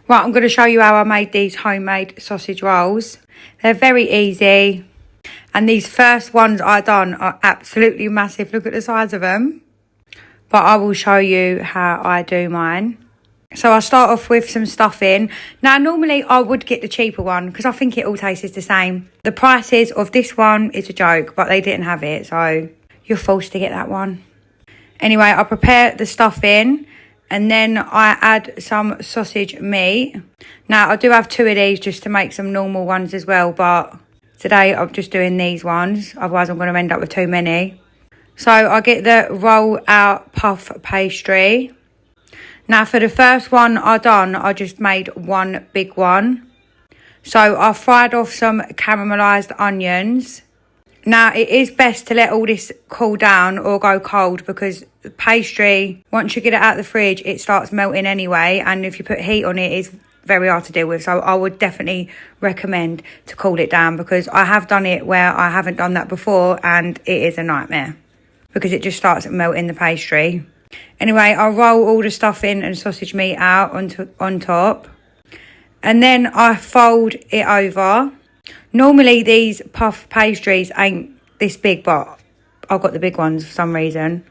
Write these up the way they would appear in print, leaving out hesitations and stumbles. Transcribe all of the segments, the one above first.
Right, I'm going to show you how I made these homemade sausage rolls. They're very easy. And these first ones I done are absolutely massive. Look at the size of them. But I will show you how I do mine. So I start off with some stuffing. Now, normally I would get the cheaper one because I think it all tastes the same. The prices of this one is a joke, but they didn't have it. So you're forced to get that one. Anyway, I prepare the stuffing. And then I add some sausage meat. Now, I do have 2 of these just to make some normal ones as well. But today, I'm just doing these ones. Otherwise, I'm going to end up with too many. So, I get the roll out puff pastry. Now, for the first one I just made one big one. So, I fried off some caramelised onions. Now, it is best to let all this cool down or go cold because the pastry, once you get it out of the fridge, it starts melting anyway. And if you put heat on it, it's very hard to deal with. So I would definitely recommend to cool it down because I have done it where I haven't done that before and it is a nightmare because it just starts melting the pastry. Anyway, I'll roll all the stuffing and sausage meat out on top. And then I fold it over. Normally, these puff pastries ain't this big, but I've got the big ones for some reason.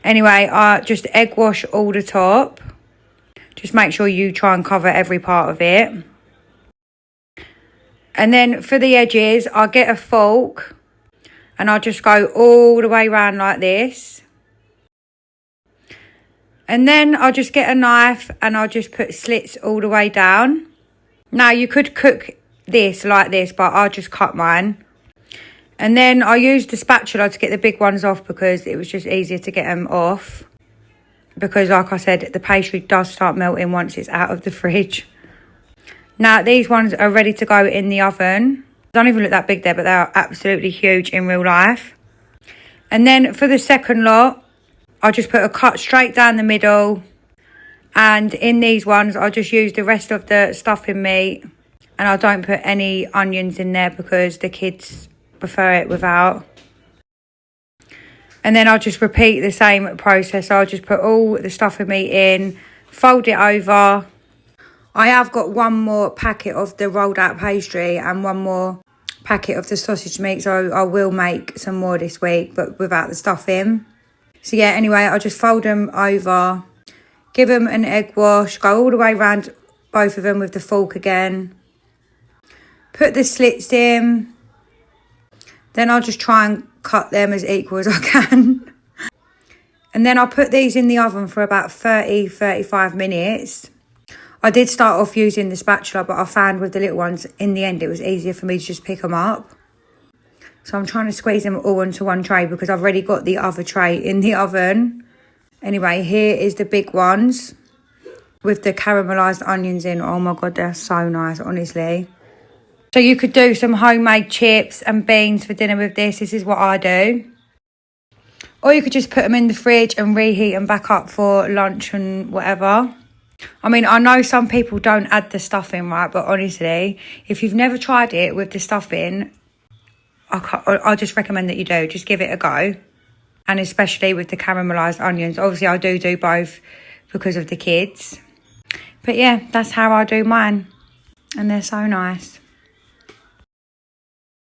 Anyway, I just egg wash all the top. Just make sure you try and cover every part of it. And then for the edges, I get a fork and I just go all the way around like this. And then I'll just get a knife and I'll just put slits all the way down. Now, you could cook this like this, but I'll just cut mine. And then I used the spatula to get the big ones off because it was just easier to get them off. Because like I said, the pastry does start melting once it's out of the fridge. Now, these ones are ready to go in the oven. They don't even look that big there, but they are absolutely huge in real life. And then for the second lot, I'll just put a cut straight down the middle. And in these ones, I'll just use the rest of the stuffing meat. And I don't put any onions in there because the kids prefer it without. And then I'll just repeat the same process. I'll just put all the stuffing meat in, fold it over. I have got one more packet of the rolled out pastry and one more packet of the sausage meat. So I will make some more this week, but without the stuffing. So yeah, anyway, I'll just fold them over, give them an egg wash, go all the way around both of them with the fork again. Put the slits in. Then I'll just try and cut them as equal as I can. And then I'll put these in the oven for about 30-35 minutes. I did start off using the spatula, but I found with the little ones, in the end, it was easier for me to just pick them up. So I'm trying to squeeze them all into one tray because I've already got the other tray in the oven. Anyway, here is the big ones with the caramelised onions in. Oh my God, they're so nice, honestly. So you could do some homemade chips and beans for dinner with this. This is what I do. Or you could just put them in the fridge and reheat them back up for lunch and whatever. I mean, I know some people don't add the stuffing, right? But honestly, if you've never tried it with the stuffing, I just recommend that you do. Just give it a go. And especially with the caramelised onions. Obviously, I do both because of the kids. But yeah, that's how I do mine. And they're so nice.